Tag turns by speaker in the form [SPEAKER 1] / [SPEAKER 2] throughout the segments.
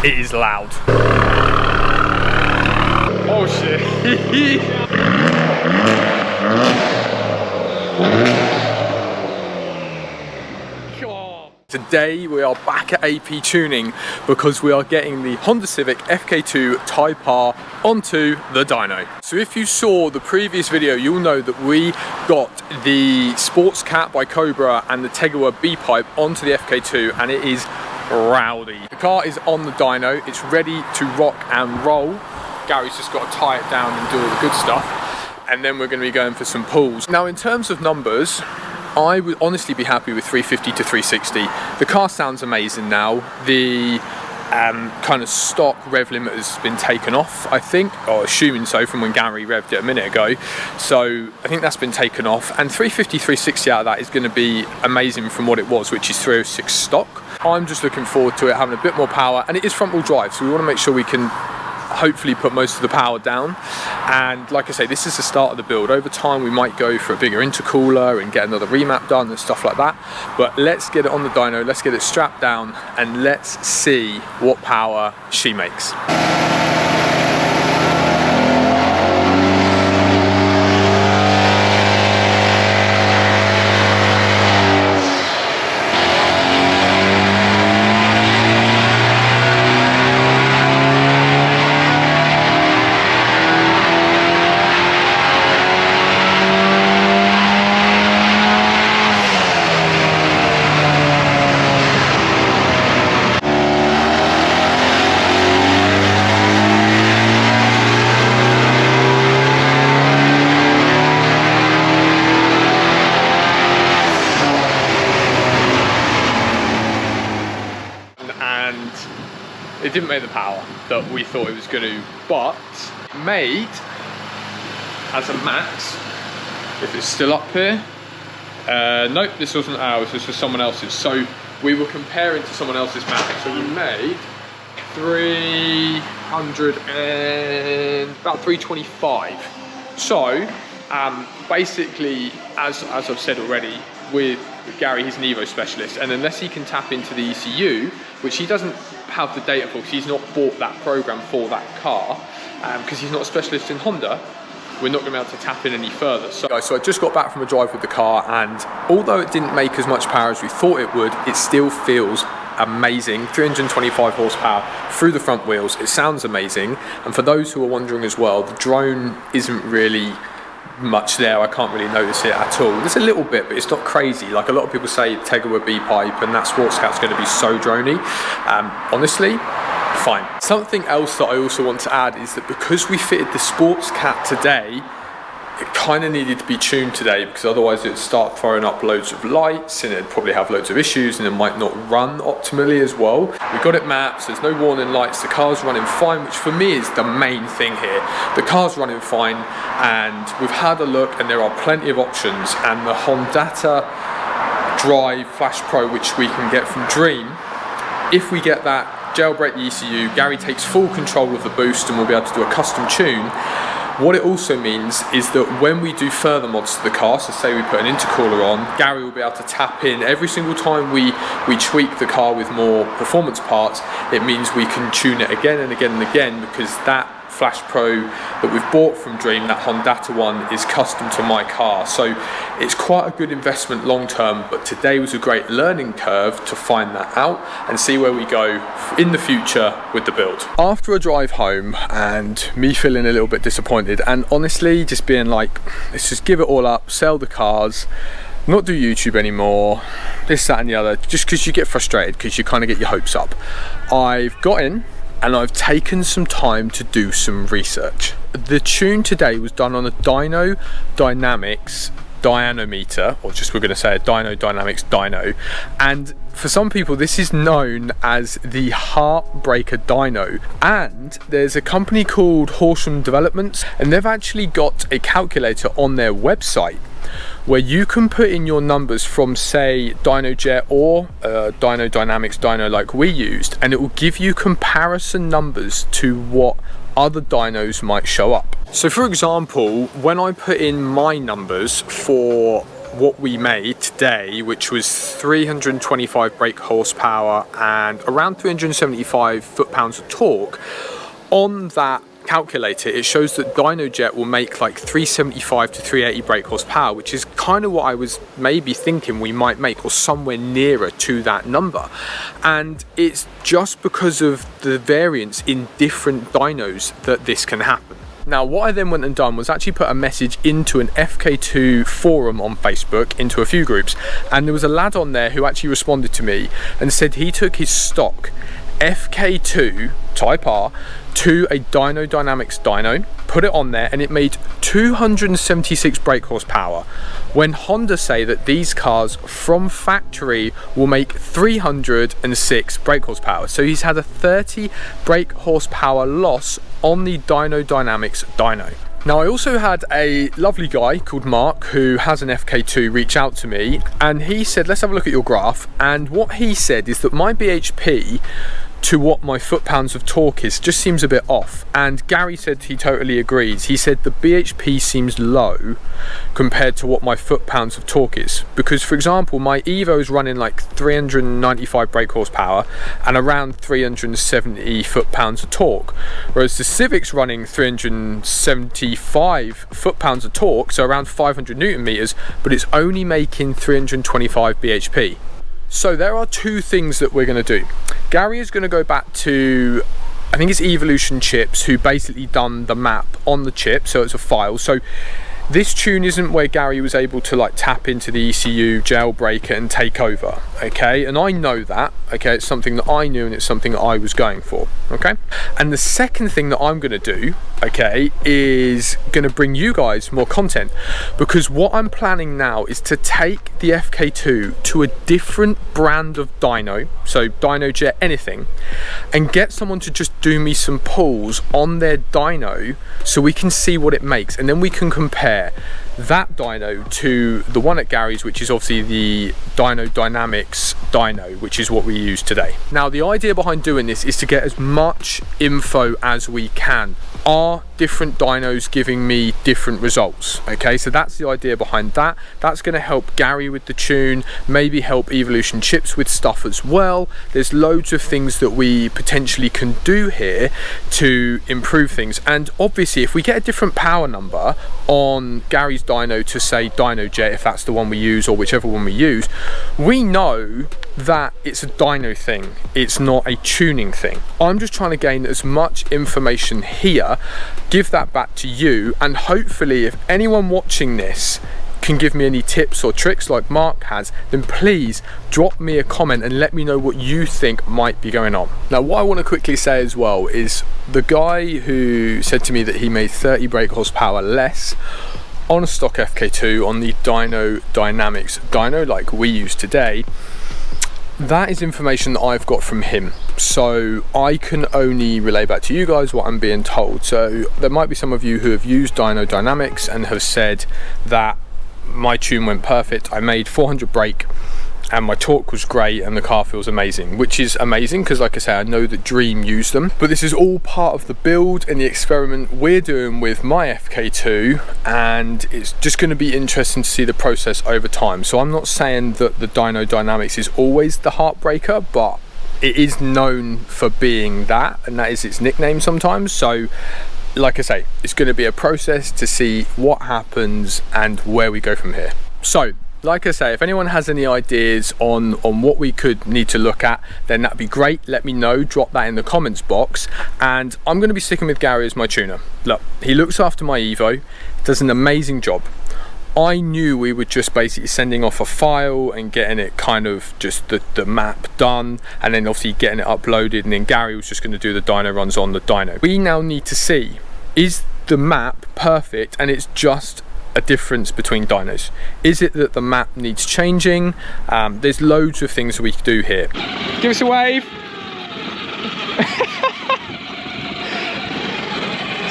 [SPEAKER 1] it is loud. Oh shit. Today we are back at AP Tuning because we are getting the Honda Civic FK2 Type R onto the dyno. So if you saw the previous video, you'll know that we got the Sports Cat by Cobra and the Tegawa B-Pipe onto the FK2, and it is rowdy. The car is on the dyno, it's ready to rock and roll. Gary's just got to tie it down and do all the good stuff, and then we're going to be going for some pulls. Now in terms of numbers, I would honestly be happy with 350 to 360. The car sounds amazing now. The kind of stock rev limiter has been taken off, I think, or assuming so from when Gary revved it a minute ago. So I think that's been taken off, and 350, 360 out of that is going to be amazing from what it was, which is 306 stock. I'm just looking forward to it having a bit more power, and it is front wheel drive, so we want to make sure we can hopefully put most of the power down. And like I say, this is the start of the build. Over time we might go for a bigger intercooler and get another remap done and stuff like that, but let's get it on the dyno, let's get it strapped down, and let's see what power she makes. It didn't make the power that we thought it was going to, but made as a max, if it's still up here, nope, this wasn't ours, this was someone else's. So we were comparing to someone else's max, so we made 300 and about 325. So basically, as I've said already, with Gary, he's an Evo specialist, and unless he can tap into the ECU, which he doesn't have the data for because he's not bought that program for that car, because he's not a specialist in Honda, we're not going to be able to tap in any further. So I just got back from a drive with the car, and although it didn't make as much power as we thought it would, it still feels amazing. 325 horsepower through the front wheels, it sounds amazing. And for those who are wondering as well, the drone isn't really much there, I can't really notice it at all. There's a little bit, but it's not crazy. Like a lot of people say Tegawa B-Pipe and that Sports Cat's going to be so drony. Honestly, fine. Something else that I also want to add is that because we fitted the Sports Cat today, it kind of needed to be tuned today, because otherwise it'd start throwing up loads of lights and it'd probably have loads of issues and it might not run optimally as well. We got it mapped, so there's no warning lights, the car's running fine, which for me is the main thing here. The car's running fine, and we've had a look and there are plenty of options, and the Hondata Drive Flash Pro, which we can get from Dream, if we get that, jailbreak the ECU, Gary takes full control of the boost and we'll be able to do a custom tune. What it also means is that when we do further mods to the car, so say we put an intercooler on, Gary will be able to tap in every single time we tweak the car with more performance parts. It means we can tune it again and again and again, because that Flash Pro that we've bought from Dream, that Hondata one, is custom to my car. So it's quite a good investment long term, but today was a great learning curve to find that out and see where we go in the future with the build. After a drive home and me feeling a little bit disappointed, and honestly just being like, let's just give it all up, sell the cars, not do YouTube anymore, this, that and the other, just because you get frustrated because you kind of get your hopes up, I've got in and I've taken some time to do some research. The tune today was done on a Dyno Dynamics dynometer, or just we're going to say a Dyno Dynamics dyno, and for some people this is known as the Heartbreaker dyno. And there's a company called Horsham Developments, and they've actually got a calculator on their website where you can put in your numbers from, say, DynoJet or Dyno Dynamics dyno like we used, and it will give you comparison numbers to what other dynos might show up. So for example, when I put in my numbers for what we made today, which was 325 brake horsepower and around 375 foot-pounds of torque, on that calculator it shows that Dynojet will make like 375 to 380 brake horsepower, which is kind of what I was maybe thinking we might make, or somewhere nearer to that number. And it's just because of the variance in different dynos that this can happen. Now, what I then went and done was actually put a message into an FK2 forum on Facebook, into a few groups, and there was a lad on there who actually responded to me and said he took his stock FK2 Type R to a Dyno Dynamics dyno, put it on there, and it made 276 brake horsepower, when Honda say that these cars from factory will make 306 brake horsepower. So he's had a 30 brake horsepower loss on the Dyno Dynamics dyno. Now, I also had a lovely guy called Mark who has an FK2 reach out to me, and he said, let's have a look at your graph. And what he said is that my BHP to what my foot-pounds of torque is just seems a bit off, and Gary said he totally agrees. He said the BHP seems low compared to what my foot-pounds of torque is, because for example my Evo is running like 395 brake horsepower and around 370 foot-pounds of torque, whereas the Civic's running 375 foot-pounds of torque, so around 500 newton meters, but it's only making 325 BHP. So there are two things that we're going to do. Gary is going to go back to, I think it's Evolution Chips, who basically done the map on the chip, so it's a file. So this tune isn't where Gary was able to like tap into the ECU, jailbreak it and take over, okay? And I know that, okay? It's something that I knew and it's something that I was going for, okay? And the second thing that I'm gonna do, okay, is gonna bring you guys more content, because what I'm planning now is to take the FK2 to a different brand of dyno, so Dynojet anything, and get someone to just do me some pulls on their dyno so we can see what it makes, and then we can compare that dyno to the one at Gary's, which is obviously the Dyno Dynamics dyno, which is what we use today. Now, the idea behind doing this is to get as much info as we can. Are different dynos giving me different results? Okay, so that's the idea behind that. That's going to help Gary with the tune, maybe help Evolution Chips with stuff as well. There's loads of things that we potentially can do here to improve things. And obviously if we get a different power number on Gary's dyno to say Dynojet, if that's the one we use, or whichever one we use, we know that it's a dyno thing, it's not a tuning thing. I'm just trying to gain as much information here, give that back to you, and hopefully if anyone watching this can give me any tips or tricks like Mark has, then please drop me a comment and let me know what you think might be going on. Now, what I want to quickly say as well is the guy who said to me that he made 30 brake horsepower less on a stock FK2 on the Dyno Dynamics dyno like we use today, that is information that I've got from him, so I can only relay back to you guys what I'm being told. So there might be some of you who have used Dyno Dynamics and have said that my tune went perfect, I made 400 brake and my torque was great and the car feels amazing, which is amazing because, like I say, I know that Dream used them. But this is all part of the build and the experiment we're doing with my FK2, and it's just going to be interesting to see the process over time. So I'm not saying that the Dyno Dynamics is always the heartbreaker, but it is known for being that, and that is its nickname sometimes. So like I say, it's going to be a process to see what happens and where we go from here. So like I say, if anyone has any ideas on what we could need to look at, then that'd be great. Let me know, drop that in the comments box. And I'm going to be sticking with Gary as my tuner. Look, he looks after my Evo, does an amazing job. I knew we were just basically sending off a file and getting it kind of just the map done, and then obviously getting it uploaded, and then Gary was just going to do the dyno runs on the dyno. We now need to see, is the map perfect and it's just a difference between dynos? Is it that the map needs changing? There's loads of things that we can do here. Give us a wave.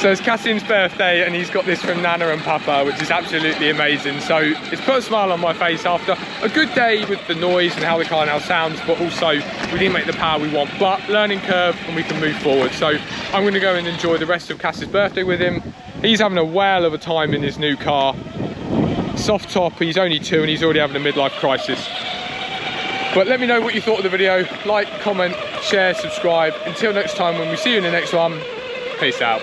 [SPEAKER 1] So it's Cassim's birthday and he's got this from Nana and Papa, which is absolutely amazing. So it's put a smile on my face after a good day with the noise and how the car now sounds, but also we didn't make the power we want, but learning curve and we can move forward. So I'm going to go and enjoy the rest of Cass's birthday with him. He's having a whale of a time in his new car. soft top, he's only 2 and he's already having a midlife crisis. But let me know what you thought of the video. Like, comment, share, subscribe. Until next time, when we see you in the next one, peace out.